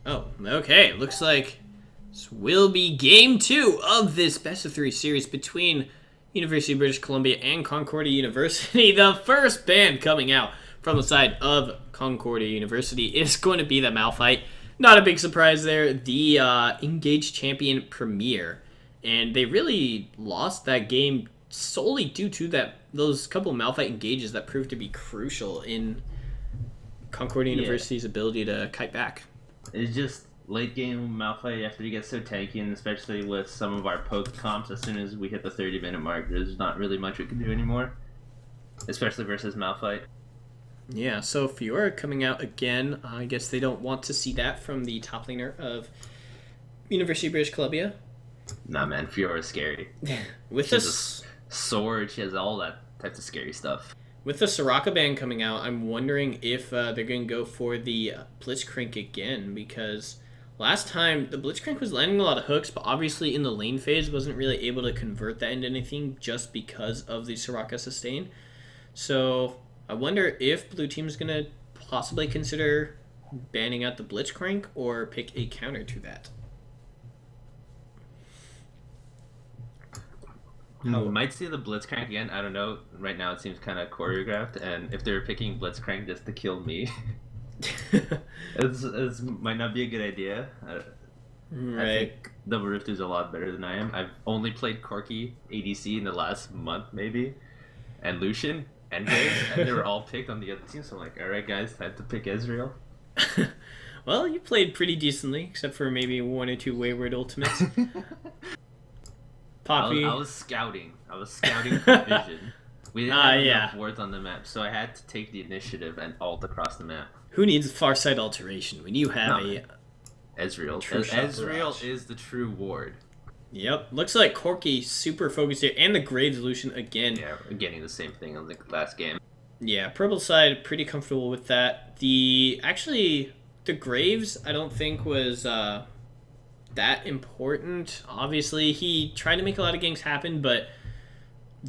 Oh, okay. Looks like this will be game 2 of this best of 3 series between University of British Columbia and Concordia University. The first band coming out from the side of Concordia University is going to be the Malphite. Not a big surprise there. The Engage Champion Premier. And they really lost that game solely due to those couple Malphite engages that proved to be crucial in Concordia University's ability to kite back. It's just late game Malphite after he gets so tanky, and especially with some of our poke comps, as soon as we hit the 30-minute mark, there's not really much we can do anymore, especially versus Malphite. Yeah, so Fiora coming out again. I guess they don't want to see that from the top laner of University of British Columbia. Nah, man, Fiora is scary. With she has a sword, she has all that types of scary stuff. With the Soraka ban coming out, I'm wondering if they're going to go for the Blitzcrank again, because last time the Blitzcrank was landing a lot of hooks, but obviously in the lane phase wasn't really able to convert that into anything just because of the Soraka sustain. So I wonder if Blue Team's going to possibly consider banning out the Blitzcrank or pick a counter to that. We might see the Blitzcrank again. I don't know. Right now it seems kind of choreographed, and if they're picking Blitzcrank just to kill me, it might not be a good idea. Right. I think Double Rift is a lot better than I am. I've only played Corki ADC in the last month, maybe, and Lucian and Graves, and they were all picked on the other team. So I'm like, all right, guys, time to pick Ezreal. Well, you played pretty decently, except for maybe 1 or 2 wayward ultimates. Poppy. I was scouting. For vision. We didn't have enough wards on the map, so I had to take the initiative and ult across the map. Who needs farsight alteration when you have Ezreal? Ezreal is the true ward. Yep. Looks like Corki super focused here, and the Graves Lucian again. Yeah, we're getting the same thing on the last game. Yeah, purple side pretty comfortable with that. The Graves I don't think was that important. Obviously, he tried to make a lot of ganks happen, but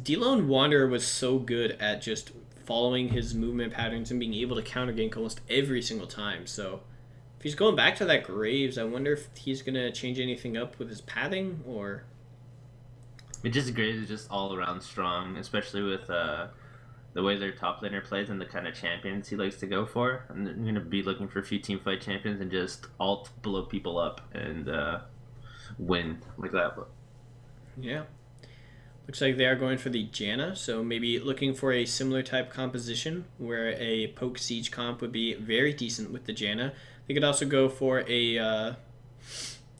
D-Lone Wanderer was so good at just following his movement patterns and being able to counter gank almost every single time. So if he's going back to that Graves, I wonder if he's going to change anything up with his pathing, or... Graves is just all around strong, especially with the way their top laner plays and the kind of champions he likes to go for. And they're going to be looking for a few teamfight champions and just alt blow people up and win like that. Yeah. Looks like they are going for the Janna, so maybe looking for a similar type composition where a poke siege comp would be very decent with the Janna. They could also go for a...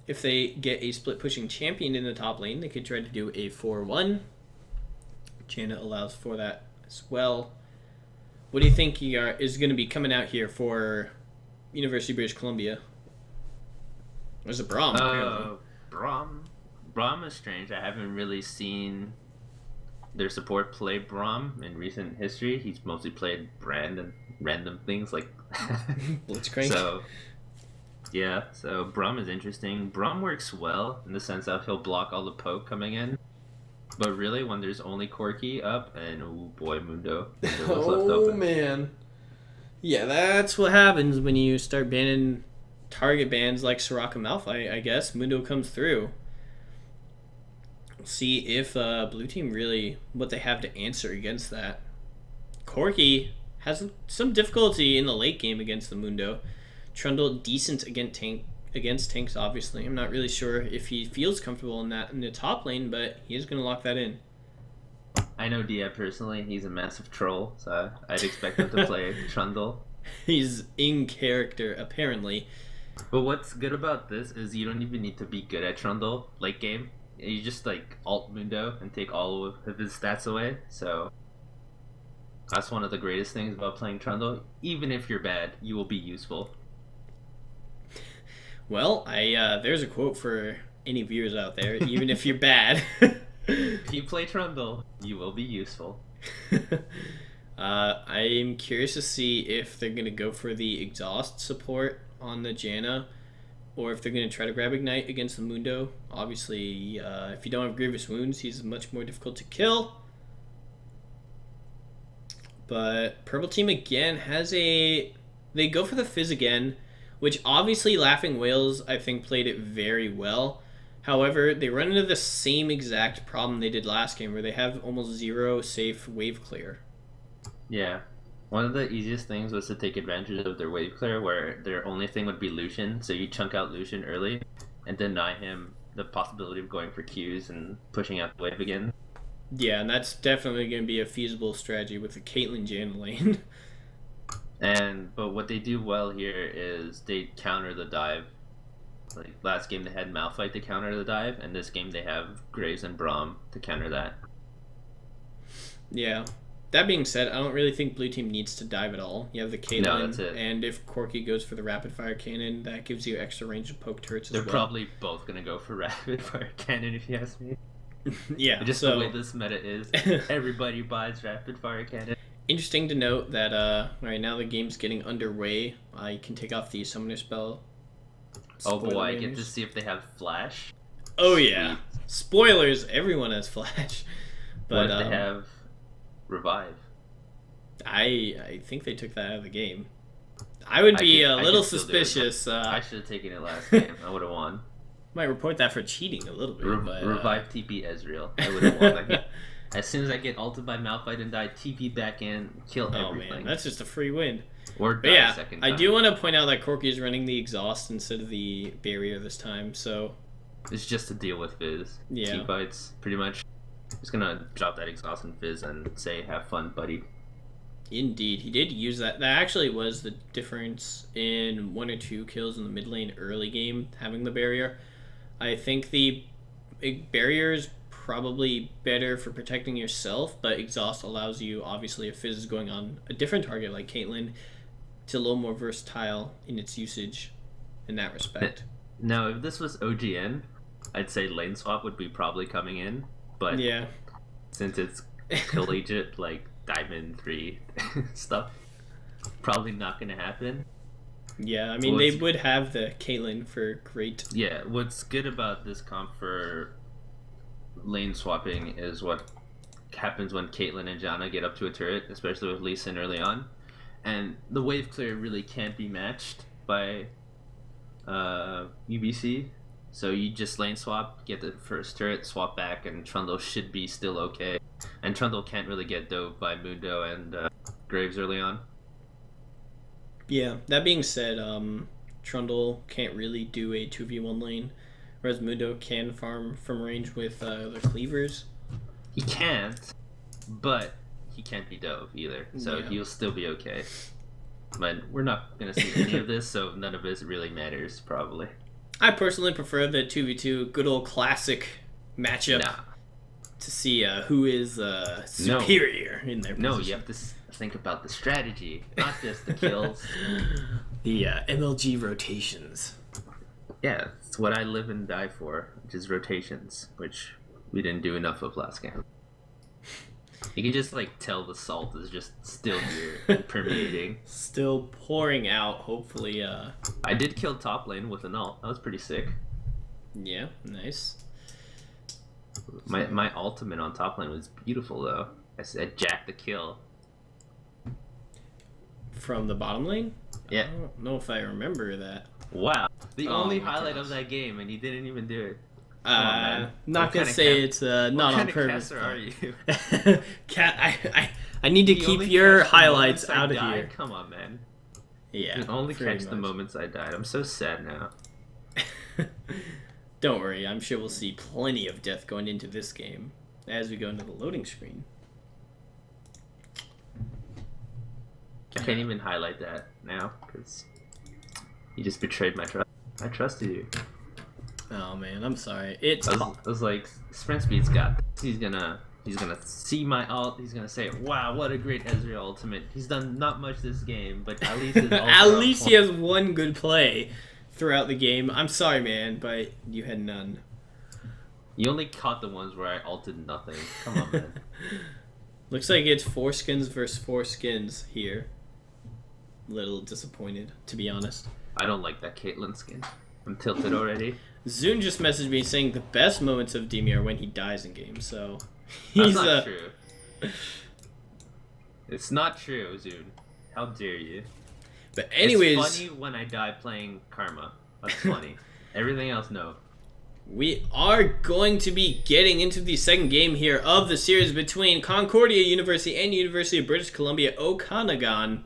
if they get a split pushing champion in the top lane, they could try to do a 4-1. Janna allows for that as well. What do you think is going to be coming out here for University of British Columbia? There's a Braum, apparently. Braum is strange. I haven't really seen their support play Braum in recent history. He's mostly played Brand and random things like Blitzcrank. So Braum is interesting. Braum works well in the sense that he'll block all the poke coming in. But really, when there's only Corki up, and oh boy, Mundo was left open. Oh man. Yeah, that's what happens when you start banning target bans like Soraka Malphite, I guess. Mundo comes through. We'll see if Blue Team really, what they have to answer against that. Corki has some difficulty in the late game against the Mundo. Trundle, decent against tanks, obviously. I'm not really sure if he feels comfortable in the top lane, but he is going to lock that in. I know Dia personally. He's a massive troll, so I'd expect him to play Trundle. He's in character, apparently. But what's good about this is you don't even need to be good at Trundle late game. You just like alt Mundo and take all of his stats away. So that's one of the greatest things about playing Trundle. Even if you're bad, you will be useful. Well, there's a quote for any viewers out there. Even if you're bad, if you play Trundle, you will be useful. I'm curious to see if they're going to go for the exhaust support on the Janna, or if they're going to try to grab Ignite against the Mundo. Obviously, if you don't have Grievous Wounds, he's much more difficult to kill. But Purple Team again has they go for the Fizz again. which obviously Laughing Whales, I think, played it very well. However, they run into the same exact problem they did last game, where they have almost zero safe wave clear. Yeah. One of the easiest things was to take advantage of their wave clear, where their only thing would be Lucian, so you chunk out Lucian early and deny him the possibility of going for Qs and pushing out the wave again. Yeah, and that's definitely going to be a feasible strategy with the Caitlyn Jan lane. But what they do well here is they counter the dive. Like last game they had Malphite to counter the dive, and this game they have Graves and Braum to counter that. Yeah. That being said, I don't really think blue team needs to dive at all. You have the Caitlyn, No, that's it. and if Corki goes for the rapid fire cannon, that gives you extra range to poke turrets as They're well. probably both gonna go for rapid fire cannon if you ask me. Yeah, Just so the way this meta is, everybody buys rapid fire cannon. interesting to note that right now the game's getting underway. You can take off the summoner spell. Oh boy, Spoiler I get banners. to see if they have flash. Oh yeah, spoilers! Everyone has flash, but What if they have revive? I think they took that out of the game. I would be a little could still do it. suspicious. I should have taken it last game. I would have won. Might report that for cheating a little bit. But, Revive TP Ezreal. I would have won. Like, as soon as I get ulted by Malphite and die, TP back in, kill oh everything. man, that's just a free win. Or But die yeah, second I time. do want to point out that Corki is running the exhaust instead of the barrier this time. So It's just to deal with Fizz. Yeah. Team fights, pretty much. Just gonna drop that exhaust and Fizz and say, have fun, buddy. indeed, he did use that. That actually was the difference in 1 or 2 kills in the mid lane early game, having the barrier. I think the barrier is probably better for protecting yourself, but exhaust allows you, obviously, if Fizz is going on a different target like Caitlyn, it's a little more versatile in its usage in that respect. Now, if this was OGN, I'd say lane swap would be probably coming in, but Yeah. since it's collegiate, like Diamond 3 stuff, probably not gonna happen. Yeah, I mean, Well, they it's- would have the Caitlyn for great. Yeah, what's good about this comp for lane swapping is what happens when Caitlyn and Janna get up to a turret, especially with Lee Sin early on. And the wave clear really can't be matched by UBC. So you just lane swap, get the first turret, swap back, and Trundle should be still okay. And Trundle can't really get dove by Mundo and Graves early on. Yeah, that being said, Trundle can't really do a 2v1 lane, whereas Mundo can farm from range with the cleavers. He can't, but he can't be dove either, so Yeah. he'll still be okay. But we're not going to see any of this, so none of this really matters, probably. I personally prefer the 2v2 good old classic matchup Nah. to see who is superior in their No, position. you have to think about the strategy, not just the kills. The MLG rotations. Yeah, it's what I live and die for, which is rotations, which we didn't do enough of last game. You can just, like, tell the salt is just still here and permeating. Still pouring out, hopefully. I did kill top lane with an ult. That was pretty sick. Yeah, nice. My ultimate on top lane was beautiful, though. I said jack the kill. From the bottom lane? Yeah. I don't know if I remember that. Wow. The Oh only my highlight gosh. of that game, and he didn't even do it. Come on, man. Not What gonna kind of say cap- it's not what on kind purpose. of caster are you? but- Cat, I need to You keep only your catch the highlights moments I out of died? here. Come on, man. Yeah. You can only pretty catch the much. moments I died. I'm so sad now. Don't worry, I'm sure we'll see plenty of death going into this game as we go into the loading screen. I can't even highlight that now because you just betrayed my trust. I trusted you. Oh man, I'm sorry. It's I was like, Sprint Speed's got this. He's gonna see my ult. He's gonna say, "Wow, what a great Ezreal ultimate." He's done not much this game, but at least his at least he has one good play throughout the game. I'm sorry, man, but you had none. You only caught the ones where I ulted nothing. Come on, man. Looks like it's 4 skins versus 4 skins here. Little disappointed, to be honest. I don't like that Caitlyn skin. I'm tilted already. Zune just messaged me saying the best moments of Demi are when he dies in game, so That's he's not true. It's not true, Zune. How dare you? But anyways, it's funny when I die playing Karma. That's funny. Everything else, no. we are going to be getting into the second game here of the series between Concordia University and University of British Columbia Okanagan.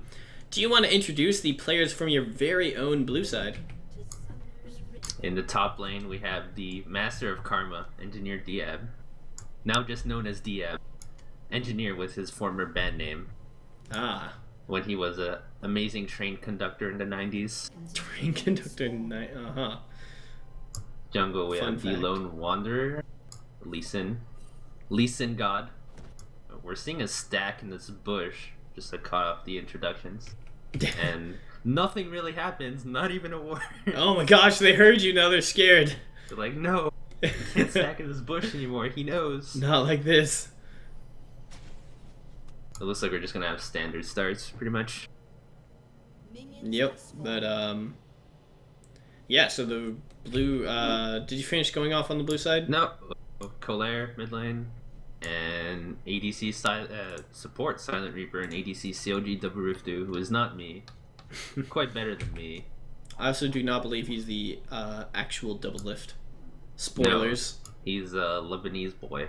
Do you want to introduce the players from your very own blue side? In the top lane, we have the Master of Karma, Engineer Diab. Now just known as Diab. Engineer was his former band name. Ah. When he was a amazing train conductor in the 90s. Train conductor, uh-huh. Jungle, we Fun have the fact. Lone Wanderer, Lee Sin God. We're seeing a stack in this bush, just to cut off the introductions. And nothing really happens, not even a word. Oh my gosh, they heard you, now they're scared. They're like, no, you can't stack in this bush anymore, he knows. Not like this. It looks like we're just gonna have standard starts, pretty much. Yep, but yeah, so the blue, did you finish going off on the blue side? No, Colaire, mid lane, and ADC support Silent Reaper and ADC COG Dabaruftu, who is not me. Quite better than me. I also do not believe he's the actual double lift. Spoilers. No, he's a Lebanese boy.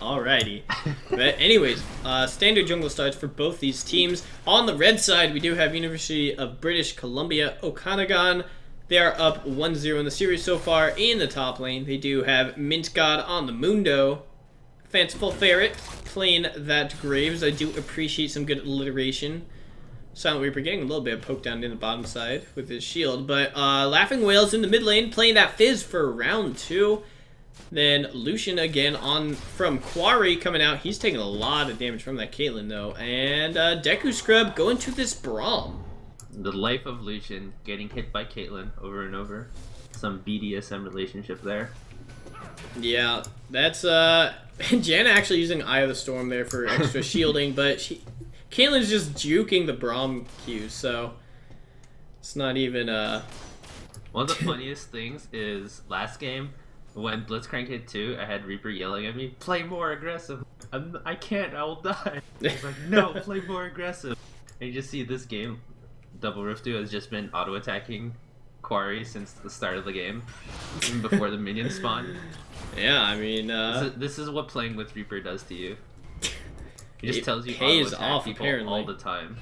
Alrighty. But anyways, standard jungle starts for both these teams. On the red side, we do have University of British Columbia Okanagan. They are up 1-0 in the series so far. In the top lane, they do have Mint God on the Mundo. Fanciful Ferret playing that Graves. I do appreciate some good alliteration. Silent Reaper getting a little bit poked down in the bottom side with his shield. But Laughing Whales in the mid lane playing that Fizz for round 2. Then Lucian again on from Quarry coming out. He's taking a lot of damage from that Caitlyn though. And Deku Scrub going to this Braum. The life of Lucian getting hit by Caitlyn over and over. Some BDSM relationship there. Yeah, that's Janna actually using Eye of the Storm there for extra shielding, but Caitlyn's just juking the Braum Q, so it's not even One of the funniest things is last game when Blitzcrank hit 2, I had Reaper yelling at me, "Play more aggressive." I can't, I will die. I was like, no, play more aggressive. And you just see this game, Double Riftu has just been auto-attacking Quarry since the start of the game, even before the minions spawn. Yeah, I mean, This is what playing with Reaper does to you. He just it tells you pays auto-attack off, people apparently. all the time.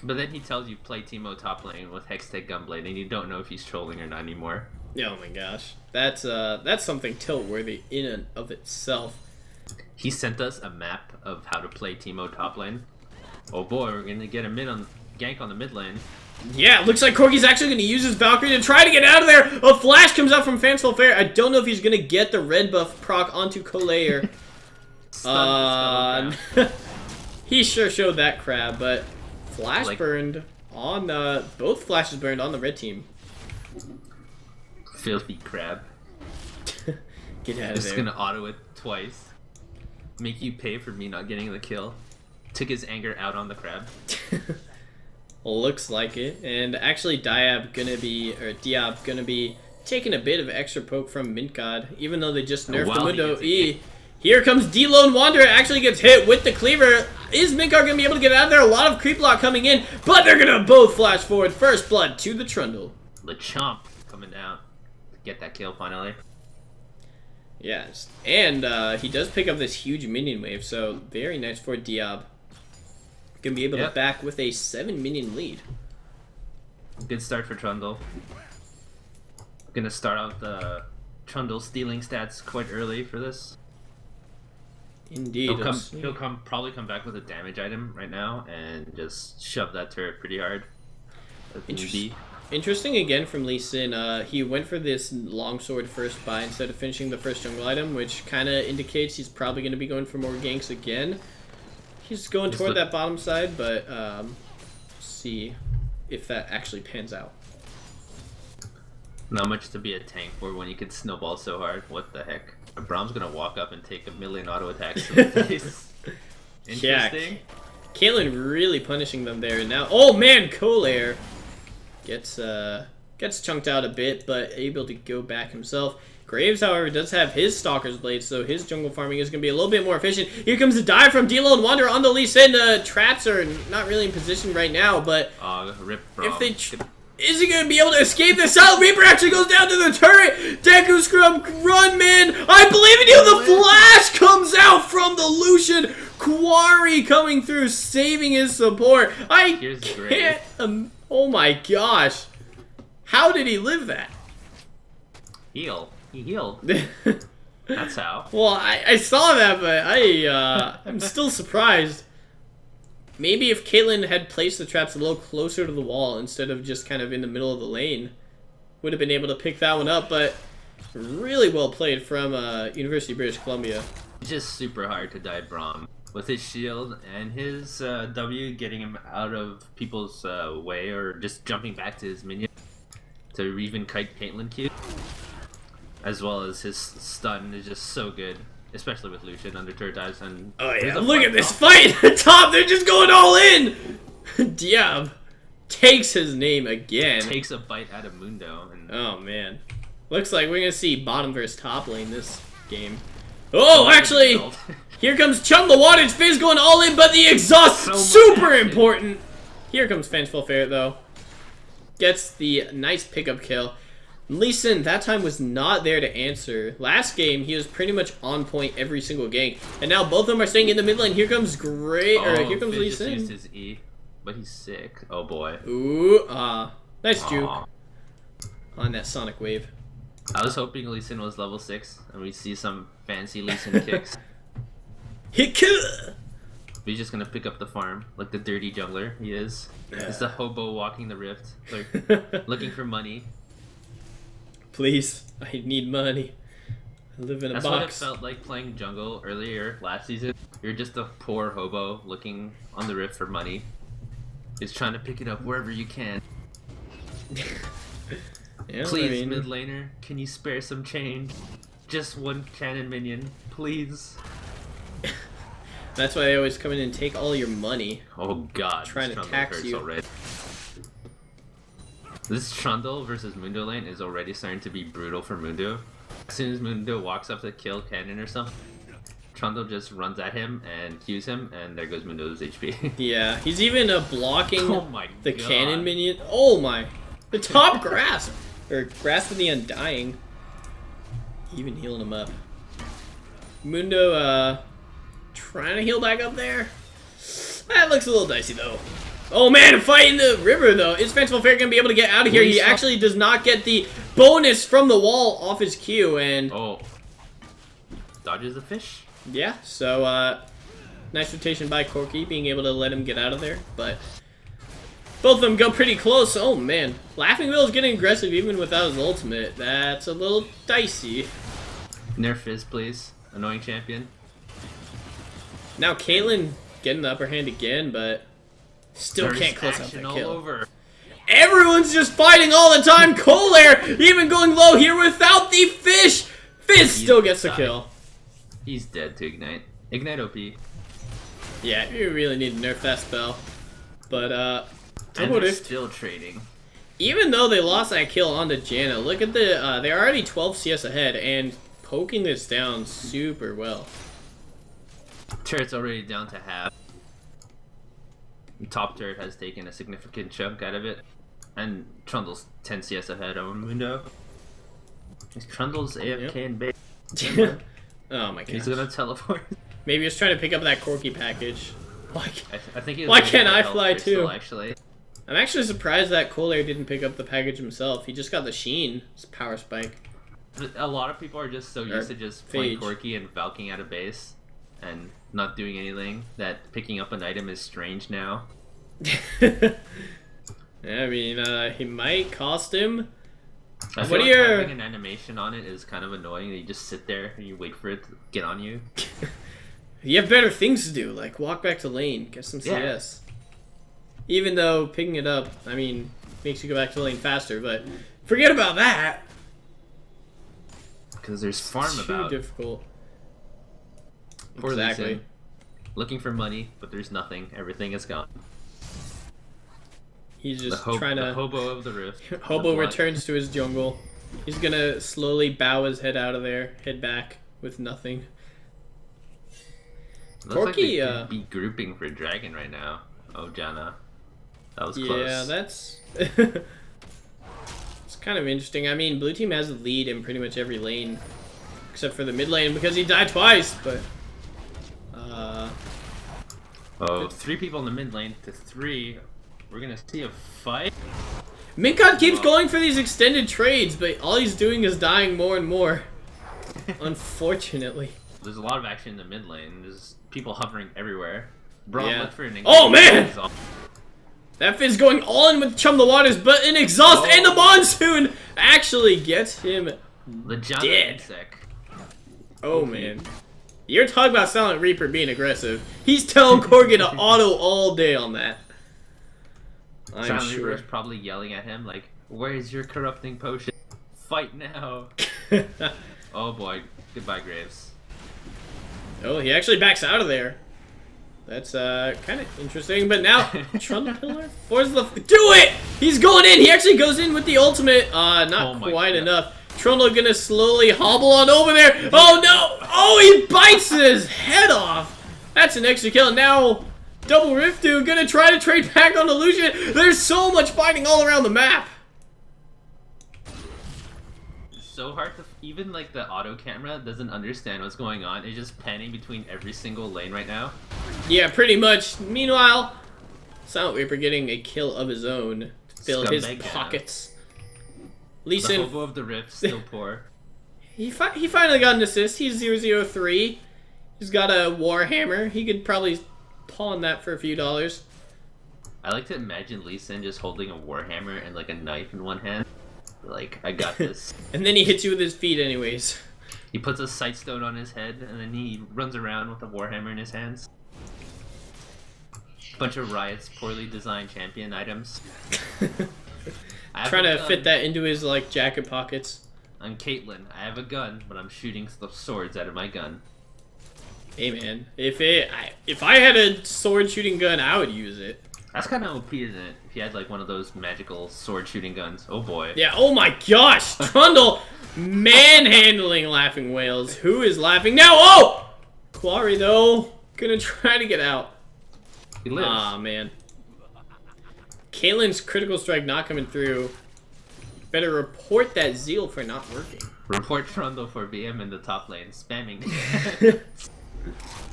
But then he tells you play Teemo top lane with Hextech Gunblade, and you don't know if he's trolling or not anymore. oh my gosh, that's something tilt-worthy in and of itself. He sent us a map of how to play Teemo top lane. Oh boy, we're gonna get a gank on the mid lane. Yeah, it looks like Corky's actually going to use his Valkyrie to try to get out of there. A flash comes out from Fanciful Fair. I don't know if he's going to get the red buff proc onto Colaire. He sure showed that crab, but flash burned on both flashes burned on the red team. Filthy crab. Get out of Just there. gonna auto it twice. Make you pay for me not getting the kill. Took his anger out on the crab. Looks like it. And actually Diab gonna be taking a bit of extra poke from Mint God, even though they just nerfed the Mundo E. Here comes D-Lone Wanderer, actually gets hit with the cleaver. Is Mint God gonna be able to get out of there? A lot of creep lock coming in, but they're gonna both flash forward. First blood to the Trundle. The Chomp coming down to get that kill finally. Yes, and he does pick up this huge minion wave, so very nice for Diab. Gonna be able to back with a 7 minion lead. Good start for Trundle. Gonna start out the Trundle stealing stats quite early for this. Indeed. He'll probably come back with a damage item right now and just shove that turret pretty hard. Interesting again from Lee Sin. He went for this longsword first buy instead of finishing the first jungle item, which kind of indicates he's probably going to be going for more ganks again. He's going toward that bottom side, but see if that actually pans out. Not much to be a tank for when you can snowball so hard. What the heck? Braum's gonna walk up and take a million auto attacks to the face. Interesting. Yeah, Caitlyn really punishing them there. Now, oh man, Colaire gets Gets chunked out a bit, but able to go back himself. Graves, however, does have his Stalker's Blade, so his jungle farming is going to be a little bit more efficient. Here comes a dive from D-Lo and Wander on the Lee Sin. Traps are not really in position right now, but if they... Is he going to be able to escape this out? Reaper actually goes down to the turret. Deku Scrub, run, man. I believe in you. The flash comes out from the Lucian. Quarry coming through, saving his support. I can't... oh my gosh. How did he live that? He healed. That's how. Well, I saw that, but I'm still surprised. Maybe if Caitlyn had placed the traps a little closer to the wall instead of just kind of in the middle of the lane, would have been able to pick that one up, but really well played from University of British Columbia. It's just super hard to die Braum. With his shield and his W getting him out of people's way or just jumping back to his minion to even kite Caitlyn Q. As well as his stun is just so good. Especially with Lucian under turret dives and... Oh yeah, look at this fight at the top! They're just going all in! Diab takes his name again. Takes a bite out of Mundo. And oh man. Looks like we're gonna see bottom versus top lane this game. Oh, actually! Here comes Chum the Wattage Fizz going all in, but the exhaust So super important! Here comes Vengeful Ferret though. Gets the nice pickup kill. Lee Sin, that time, was not there to answer. Last game, he was pretty much on point every single game. And now both of them are staying in the mid lane. Here comes here comes Lee Sin. Used his E, but he's sick. Oh boy. Ooh, nice juke on that Sonic Wave. I was hoping Lee Sin was level 6 and we see some fancy Lee Sin kicks. Hit kill! He's just gonna pick up the farm like the dirty jungler he is. He's the hobo walking the rift, like looking for money. Please, I need money. I live in a box. That's what it felt like playing jungle earlier last season. You're just a poor hobo looking on the rift for money. Just trying to pick it up wherever you can. Yeah, please, mid laner, can you spare some change? Just one cannon minion, please. That's why they always come in and take all your money. Oh god, trying to tax you. Already. This Trundle versus Mundo lane is already starting to be brutal for Mundo. As soon as Mundo walks up to kill cannon or something, Trundle just runs at him and Qs him, and there goes Mundo's HP. Yeah, he's even blocking the God. cannon minion. Oh my. The top grasp. Or grasp of the Undying. Even healing him up. Mundo, trying to heal back up there. That looks a little dicey though. Oh man, fighting the river though. Is Vengeful Ferret gonna be able to get out of here? He actually does not get the bonus from the wall off his Q, and dodges the fish. Yeah, so nice rotation by Corki, being able to let him get out of there, but both of them go pretty close. Oh man, Laughing Wheel is getting aggressive even without his ultimate. That's a little dicey. Nerf Fizz, please. Annoying champion. Now Caitlyn getting the upper hand again, but still can't close out that kill. Over. Everyone's just fighting all the time. Colair even going low here without the fish. Fizz still gets the kill. He's dead to Ignite. Ignite OP. Yeah, you really need to nerf that spell. But, and they're still trading. Even though they lost that kill onto Janna, look at the, they're already 12 CS ahead and poking this down super well. Turret's already down to half. Top turret has taken a significant chunk out of it, and Trundle's 10 CS ahead on Mundo. Trundle's AFK and bait. Oh my god. He's gonna teleport. Maybe he's trying to pick up that Corki package. I think why can't I fly too? Actually. I'm actually surprised that Colair didn't pick up the package himself. He just got the Sheen. It's Power Spike. A lot of people are just so used to just playing Corki and Valking out of base and not doing anything that picking up an item is strange now. I mean, he might cost him. I feel like having an animation on it is kind of annoying. You just sit there and you wait for it to get on you. You have better things to do, like walk back to lane, get some CS. Even though picking it up, I mean, makes you go back to lane faster, but forget about that. Because there's farm about. Too difficult. Poor exactly. Looking for money, but there's nothing. Everything is gone. He's just trying to... The hobo of the rift. Hobo returns to his jungle. He's gonna slowly bow his head out of there, head back with nothing. Looks Corky, like they could be grouping for Dragon right now. Oh, Janna. That was close. Yeah, that's... It's kind of interesting. I mean, blue team has the lead in pretty much every lane. Except for the mid lane, because he died twice, but... Oh, 3 people in the mid lane to 3. We're gonna see a fight. Minkot keeps going for these extended trades, but all he's doing is dying more and more. Unfortunately. There's a lot of action in the mid lane. There's people hovering everywhere. Braum, yeah. look for an Oh man! That Fizz going all in with Chum the Waters, but an exhaust and the monsoon actually gets him dead. Oh man. You're talking about Silent Reaper being aggressive. He's telling Corgan to auto all day on that. I'm Silent sure. Reaper's probably yelling at him like, "Where's your corrupting potion? Fight now!" Oh boy, goodbye Graves. Oh, he actually backs out of there. That's kind of interesting. But now Trundle Pillar forces the do it. He's going in. He actually goes in with the ultimate. Not quite enough. Trundle gonna slowly hobble on over there. Oh no! Oh, he bites his head off. That's an extra kill. Now Double Riftu gonna try to trade back on Illusion. There's so much fighting all around the map. It's so hard to even like the auto camera doesn't understand what's going on. It's just panning between every single lane right now. Yeah, pretty much. Meanwhile, Silent Reaper getting a kill of his own to fill his pockets. Lee Sin, the hobo of the rift, still poor. He finally got an assist. He's 003. He's got a Warhammer. He could probably pawn that for a few dollars. I like to imagine Lee Sin just holding a Warhammer and like a knife in one hand. Like, I got this. And then he hits you with his feet anyways. He puts a sightstone on his head and then he runs around with a Warhammer in his hands. Bunch of Riot's poorly designed champion items. Trying to fit that into his like jacket pockets. I'm Caitlyn. I have a gun, but I'm shooting swords out of my gun. Hey man, if I had a sword shooting gun, I would use it. That's kind of OP, isn't it? If you had like one of those magical sword shooting guns. Oh boy. Yeah. Oh my gosh, Trundle manhandling Laughing Whales. Who is laughing now? Oh, Quarry though gonna try to get out. He lives. Aw man. Caitlyn's critical strike not coming through. Better report that zeal for not working. Report Trundle for BM in the top lane, spamming.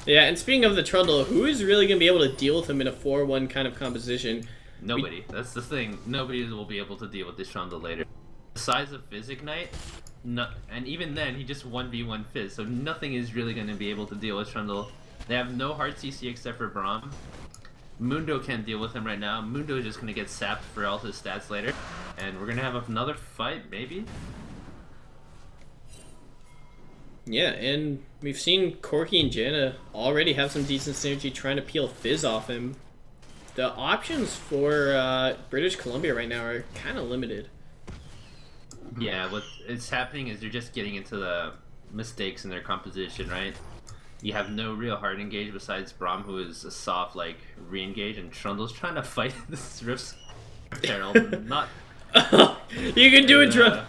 Yeah, and speaking of the Trundle, who is really going to be able to deal with him in a 4-1 kind of composition? Nobody. That's the thing. Nobody will be able to deal with this Trundle later. The size of Fizz Ignite, and even then, he just 1v1 Fizz, so nothing is really going to be able to deal with Trundle. They have no hard CC except for Braum. Mundo can't deal with him right now. Mundo is just going to get sapped for all his stats later. And we're going to have another fight, maybe? Yeah, and we've seen Corky and Janna already have some decent synergy trying to peel Fizz off him. The options for British Columbia right now are kind of limited. Yeah, what is happening is they're just getting into the mistakes in their composition, right? You have no real hard engage besides Braum, who is a soft, like, re-engage, and Trundle's trying to fight this Rift Herald. Not... You can do it, Trundle.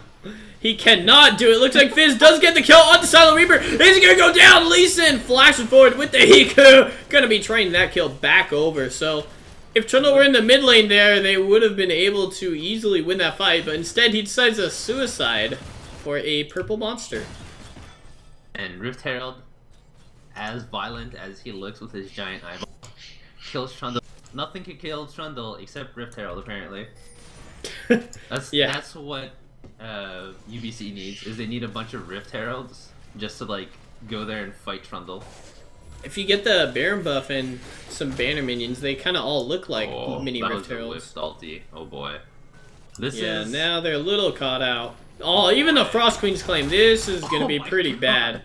He cannot do it. Looks like Fizz does get the kill on the Silent Reaper. He's gonna go down. Lee Sin flashing forward with the Hiku. Gonna be trading that kill back over. So if Trundle were in the mid lane there, they would have been able to easily win that fight. But instead, he decides a suicide for a purple monster. And Rift Herald, as violent as he looks with his giant eyeball, kills Trundle. Nothing can kill Trundle except Rift Herald, apparently. That's what UBC needs, is they need a bunch of Rift Heralds just to like go there and fight Trundle. If you get the Baron buff and some banner minions, they kind of all look like mini Rift Heralds. Salty. Oh boy. Now they're a little caught out. Oh, even the Frost Queen's claim. This is going to be pretty bad.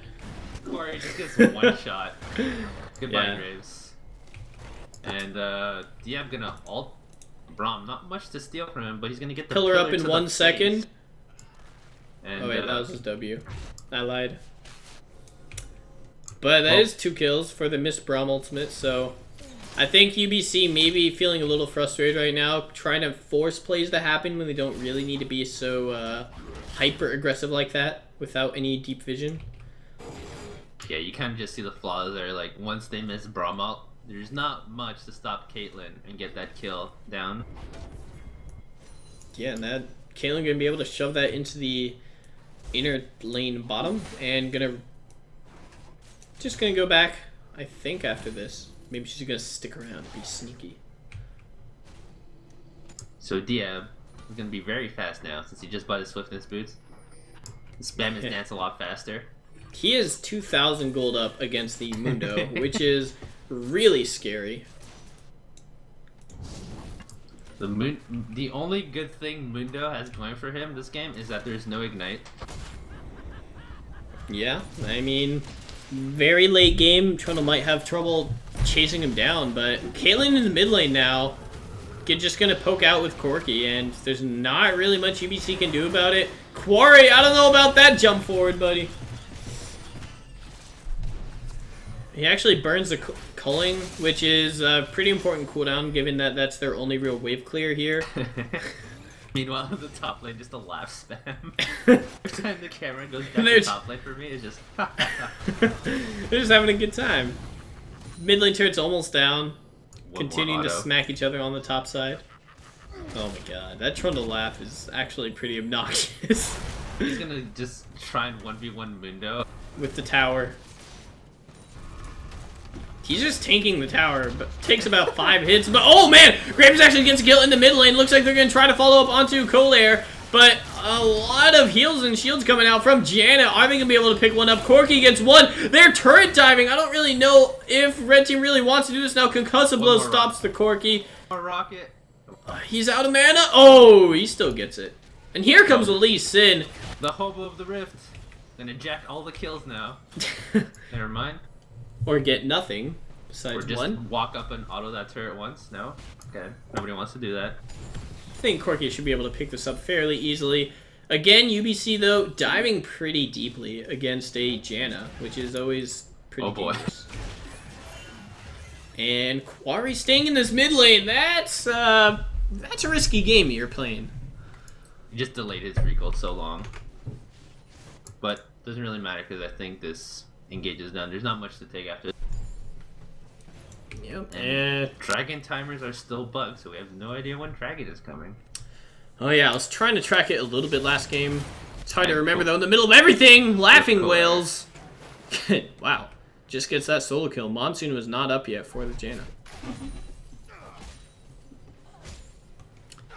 Corey just gets one shot. Goodbye, Graves. And DM gonna ult Braum. Not much to steal from him, but he's gonna get the pillar up in 1 second. And, oh wait, that was his W. I lied. But that is 2 kills for the Miss Braum ultimate, so I think UBC may be feeling a little frustrated right now, trying to force plays to happen when they don't really need to be so hyper aggressive like that without any deep vision. Yeah, you kind of just see the flaws there. Like, once they miss Bromalt, there's not much to stop Caitlyn and get that kill down. Yeah, and that Caitlyn gonna be able to shove that into the inner lane bottom, and just gonna go back, I think, after this. Maybe she's gonna stick around and be sneaky. So Diab is gonna be very fast now since he just bought his swiftness boots. Spam his dance a lot faster. He is 2,000 gold up against the Mundo, which is really scary. The only good thing Mundo has going for him this game is that there's no ignite. Yeah, I mean, very late game, Trundle might have trouble chasing him down, but Caitlyn in the mid lane now, just gonna poke out with Corki, and there's not really much UBC can do about it. Quarry, I don't know about that jump forward, buddy. He actually burns the culling, which is a pretty important cooldown, given that that's their only real wave clear here. Meanwhile, the top lane just a laugh spam. Every time the camera goes down the top lane for me, it's just... They're just having a good time. Mid lane turret's almost down. Continuing to smack each other on the top side. Oh my god, that Trundle laugh is actually pretty obnoxious. He's gonna just try and 1v1 Mundo. With the tower. He's just tanking the tower, but takes about 5 hits. But oh man, Graves actually gets a kill in the mid lane. Looks like they're gonna try to follow up onto Colair, but a lot of heals and shields coming out from Janet. Are they gonna be able to pick one up? Corki gets one. They're turret diving. I don't really know if Red Team really wants to do this now. Concussive blow stops the Corki. More rocket. He's out of mana. Oh, he still gets it. And here comes Lee Sin. The hobo of the rift. Gonna jack all the kills now. Never mind. Or get nothing besides or just one. Walk up and auto that turret once. No? Okay. Nobody wants to do that. I think Corki should be able to pick this up fairly easily. Again, UBC, though, diving pretty deeply against a Janna, which is always pretty dangerous. And Quarry staying in this mid lane. That's a risky game you're playing. He just delayed his recall so long. But doesn't really matter because I think this engage is done. There's not much to take after. Yep. And dragon timers are still bugged, so we have no idea when dragon is coming. Oh yeah, I was trying to track it a little bit last game. It's hard to remember though. In the middle of everything, laughing whales. Wow, just gets that solo kill. Monsoon was not up yet for the Janna.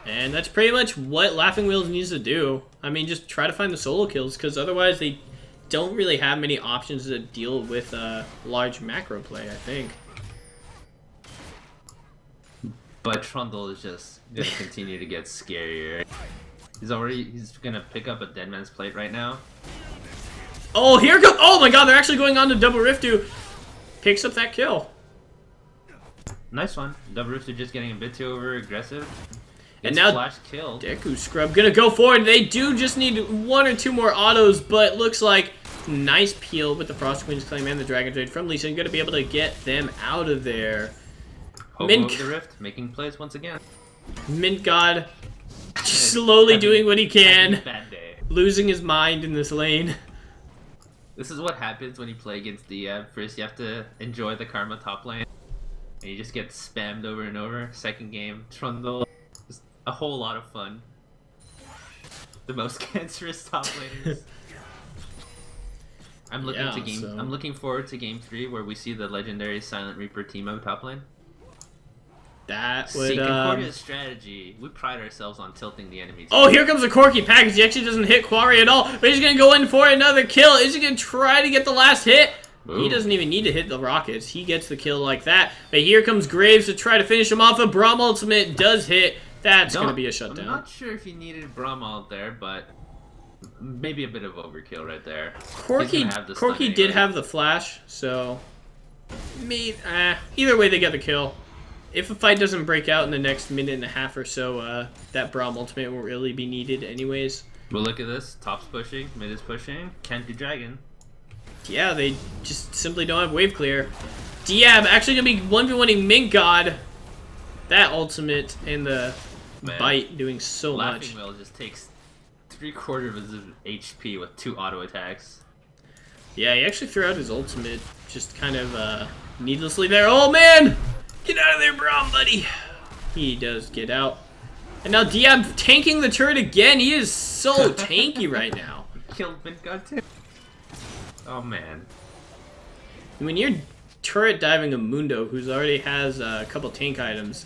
And that's pretty much what Laughing Whales needs to do. I mean, just try to find the solo kills, because otherwise they don't really have many options to deal with large macro play, I think. But Trundle is just gonna continue to get scarier. He's gonna pick up a dead man's plate right now. Oh, here comes! Oh my god, they're actually going on to double Riftu. Picks up that kill. Nice one. Double Riftu just getting a bit too over aggressive. And now flash killed. Deku Scrub gonna go forward. They do just need 1 or 2 more autos, but looks like nice peel with the Frost Queen's Claim and the Dragon Trade from Lee Sin. Gonna be able to get them out of there. Hobo of the Rift making plays once again. Mint God slowly doing what he can. Bad day. Losing his mind in this lane. This is what happens when you play against Diab. First you have to enjoy the Karma top lane. And you just get spammed over and over. Second game, Trundle. Just a whole lot of fun. The most cancerous top laners. I'm looking forward to game 3 where we see the legendary Silent Reaper team up top lane. That would, See, Concordia's strategy, we pride ourselves on tilting the enemy. Oh, here comes a Corki package. He actually doesn't hit Quarry at all, but he's going to go in for another kill. Is he going to try to get the last hit? Ooh. He doesn't even need to hit the rockets. He gets the kill like that. But here comes Graves to try to finish him off. A Braum ultimate does hit. That's going to be a shutdown. I'm not sure if he needed Braum ult there, but maybe a bit of overkill right there. Corki did have the flash, so either way they get the kill. If a fight doesn't break out in the next minute and a half or so, that Braum ultimate won't really be needed anyways. But look at this. Top's pushing, mid is pushing. Can't do dragon. Yeah, they just simply don't have wave clear. Diab actually gonna be 1v1ing Mint God. That ultimate and the bite doing so much. Laughing Whale just takes 3/4 of his HP with 2 auto attacks. Yeah, he actually threw out his ultimate just kind of needlessly there. Oh man! Get out of there, Braum, buddy! He does get out. And now Diab tanking the turret again. He is so tanky right now. Killed Mint God too. Oh man. When you're turret diving a Mundo, who's already has a couple tank items,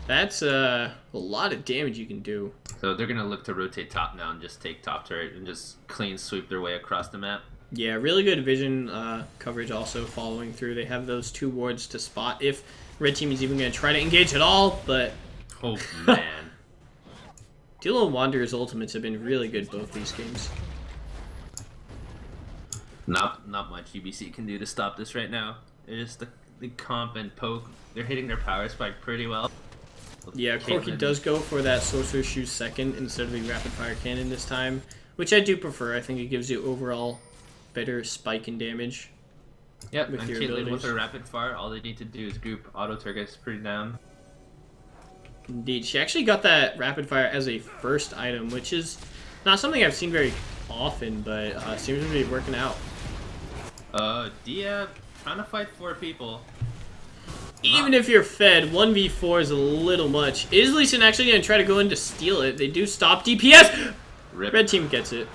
that's a lot of damage you can do. So they're gonna look to rotate top now and just take top turret and just clean sweep their way across the map. Yeah, really good vision coverage also following through. They have those 2 wards to spot if red team is even going to try to engage at all, but... Oh man. Dilo and Wanderer's ultimates have been really good both these games. Not much UBC can do to stop this right now. It's the comp and poke. They're hitting their power spike pretty well. Yeah, Corki does go for that Sorcerer's Shoe second instead of the Rapid Fire Cannon this time, which I do prefer. I think it gives you overall better spike in damage. Yep, with and your Caitlyn abilities. with her Rapid Fire, all they need to do is group auto targets pretty down. Indeed, she actually got that Rapid Fire as a first item, which is not something I've seen very often, but seems to be working out. Dia trying to fight 4 people. Even if you're fed, 1v4 is a little much. Is Lee Sin actually going to try to go in to steal it? They do stop DPS! Rip. Red team gets it.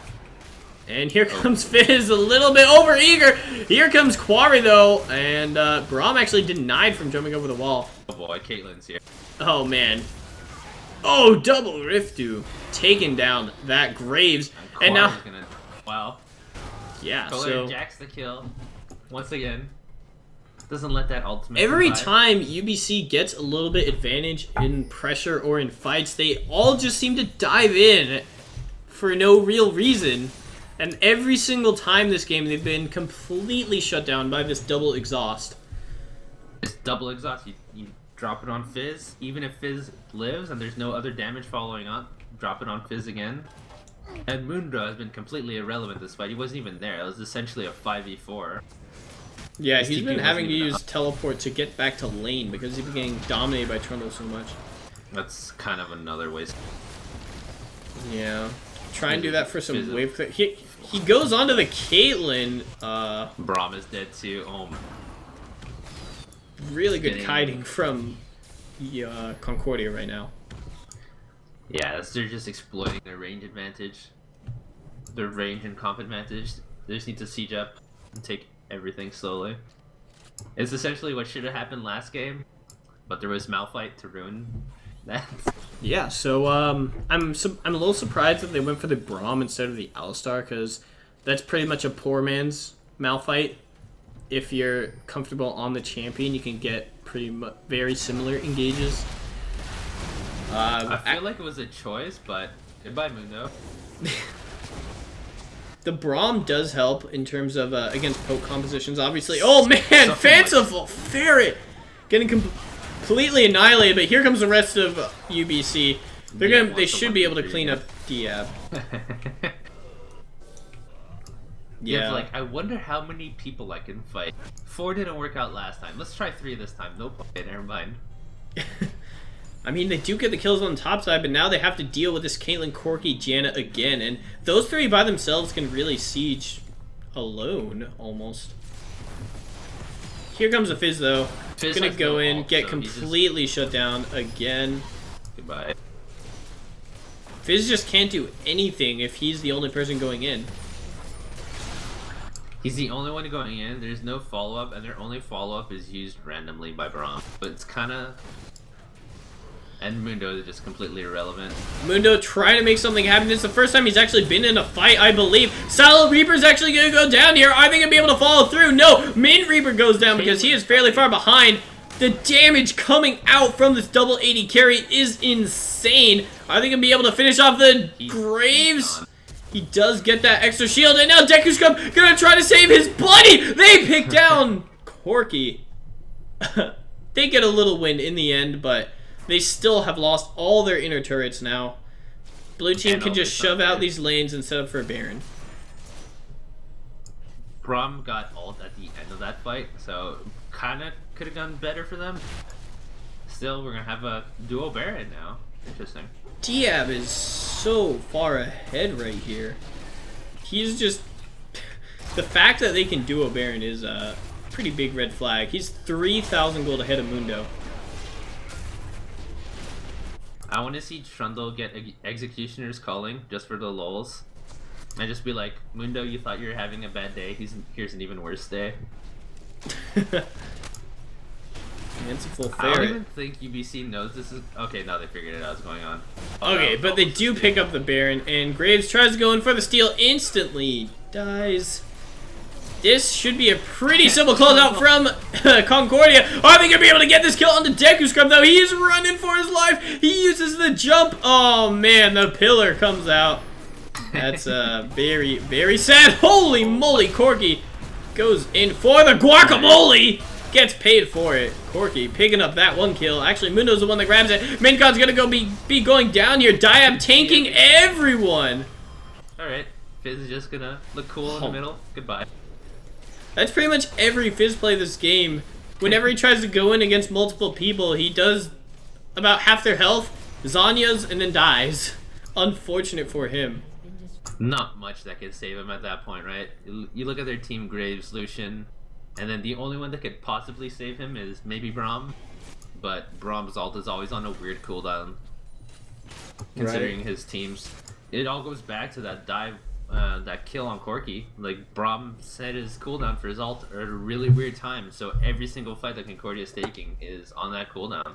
And here comes Fizz, a little bit over eager. Here comes Quarry though, and Braum actually denied from jumping over the wall. Oh boy, Caitlyn's here. Oh man. Oh, double Riftu. Taking down that Graves. And now... Gonna... Wow. Yeah, Kohler so... jacks the kill. Once again. Doesn't let that ultimate Every survive. time UBC gets a little bit advantage in pressure or in fights, they all just seem to dive in for no real reason. And every single time this game, they've been completely shut down by this double exhaust. It's double exhaust. You drop it on Fizz. Even if Fizz lives and there's no other damage following up, drop it on Fizz again. And Mundo has been completely irrelevant this fight. He wasn't even there. It was essentially a 5v4. Yeah, His he's TP been having to wasn't even use teleport to get back to lane because he's been getting dominated by Trundle so much. That's kind of another waste. Yeah. Try and do that for some wave clear. He goes onto the Caitlyn. Braum is dead too. Oh my. Really good kiting from Concordia right now. Yeah, they're just exploiting their range advantage. Their range and comp advantage. They just need to siege up and take everything slowly. It's essentially what should have happened last game, but there was Malphite to ruin that. Yeah, so I'm a little surprised that they went for the Braum instead of the Alistar, because that's pretty much a poor man's Malphite. If you're comfortable on the champion, you can get very similar engages. I feel like it was a choice, but goodbye Mundo. The Braum does help in terms of against poke compositions, obviously. Oh man, Fanciful Ferret getting completely annihilated, but here comes the rest of UBC. They should be able to clean up Diab. Yeah, like I wonder how many people I can fight. 4 didn't work out last time. Let's try 3 this time. Nope. Okay, never mind. I mean, they do get the kills on the top side, but now they have to deal with this Caitlyn, Corki, Janna again, and those 3 by themselves can really siege alone, almost. Here comes a Fizz, though. Fizz gonna go in, get completely shut down again. Goodbye. Fizz just can't do anything if he's the only person going in. He's the only one going in. There's no follow-up, and their only follow-up is used randomly by Braum. But it's kind of... And Mundo is just completely irrelevant. Mundo trying to make something happen. This is the first time he's actually been in a fight, I believe. Silo Reaper's actually going to go down here. Are they going to be able to follow through? No, Min Reaper goes down because he is fairly far behind. The damage coming out from this double 80 carry is insane. Are they going to be able to finish off the Graves? He does get that extra shield, and now Deku's gonna try to save his buddy! They pick down Corki. They get a little win in the end, but they still have lost all their inner turrets now. Blue team can just shove out these lanes and set up for a Baron. Braum got ult at the end of that fight, so kind of could have gone better for them. Still, we're gonna have a duo Baron now. Interesting. Diab is so far ahead right here. He's just... The fact that they can duo Baron is a pretty big red flag. He's 3,000 gold ahead of Mundo. I want to see Trundle get Executioner's Calling just for the lulz. And just be like, Mundo, you thought you were having a bad day. Here's an even worse day. It's a full I don't ferret. even think UBC knows this is... Okay, now they figured it out what's going on. Okay, but they do pick up the Baron, and Graves tries to go in for the steal instantly. Dies. This should be a pretty simple closeout from Concordia. Are they going to be able to get this kill onto Deku Scrub, though? He is running for his life. He uses the jump. Oh, man, the pillar comes out. That's very, very sad. Holy moly, Corky goes in for the guacamole. Gets paid for it. Corky picking up that one kill. Actually, Mundo's the one that grabs it. Mincon's gonna go be going down here. Diab tanking everyone. Alright, Fizz is just gonna look cool in the middle. Goodbye. That's pretty much every Fizz play this game. Whenever he tries to go in against multiple people, he does about half their health, Zanya's, and then dies. Unfortunate for him. Not much that could save him at that point, right? You look at their team, Graves, Lucian, and then the only one that could possibly save him is maybe Braum. But Braum's ult is always on a weird cooldown, considering his teams. It all goes back to that dive, that kill on Corky. Like, Braum set his cooldown for his ult at a really weird time, so every single fight that Concordia is taking is on that cooldown.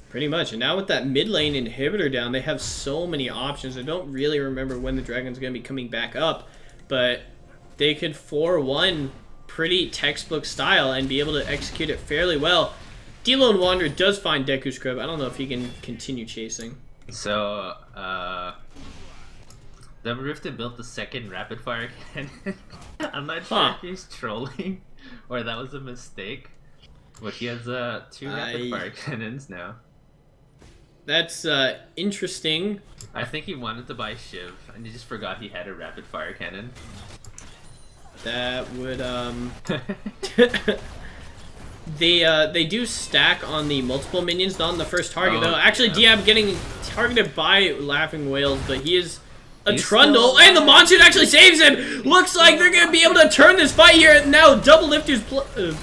Pretty much. And now with that mid lane inhibitor down, they have so many options. I don't really remember when the Dragon's going to be coming back up, but they could 4-1 pretty textbook style and be able to execute it fairly well. D-Lone Wanderer does find Deku Scrub. I don't know if he can continue chasing. So, the Rifted built the second rapid fire cannon. I'm not sure if he's trolling or that was a mistake. But he has 2 rapid fire cannons now. That's interesting. I think he wanted to buy Shiv, and he just forgot he had a rapid fire cannon. That would they do stack on the multiple minions, not on the first target though. Actually, Diab getting targeted by Laughing Whales, but he is a Trundle, and the Monsoon actually saves him! Looks like they're going to be able to turn this fight here. Now, Double Lifter's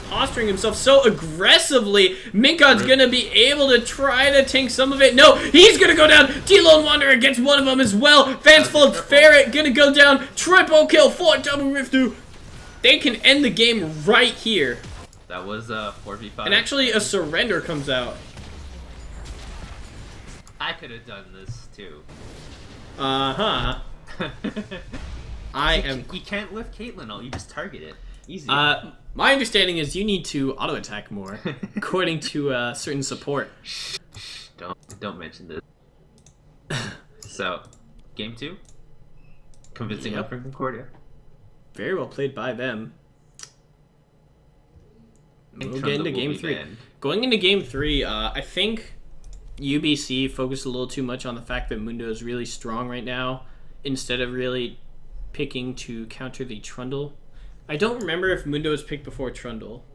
posturing himself so aggressively. Mincon's going to be able to try to tank some of it. No, he's going to go down. D-Lone Wanderer gets one of them as well. Fanciful Ferret going to go down. Triple kill for Double Riftu. They can end the game right here. That was a 4v5. And actually, a surrender comes out. I could have done this too. Uh-huh. You can't lift Caitlyn, you just target it. Easy. My understanding is you need to auto-attack more, according to certain support. Don't mention this. So, game 2. Convincing up for Concordia. Very well played by them. We'll get into game 3. Going into game 3, I think UBC focused a little too much on the fact that Mundo is really strong right now, instead of really picking to counter the Trundle. I don't remember if Mundo was picked before Trundle.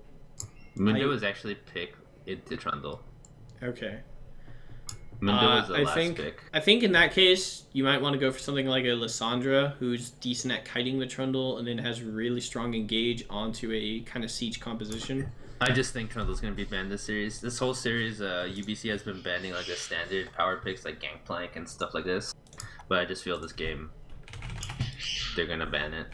Mundo was actually picked into Trundle. Okay. Mundo was the last pick. I think in that case, you might want to go for something like a Lissandra, who's decent at kiting the Trundle, and then has really strong engage onto a kind of siege composition. I just think Trundle's going to be banned this series. This whole series, UBC has been banning like the standard power picks like Gangplank and stuff like this. But I just feel this game, they're going to ban it.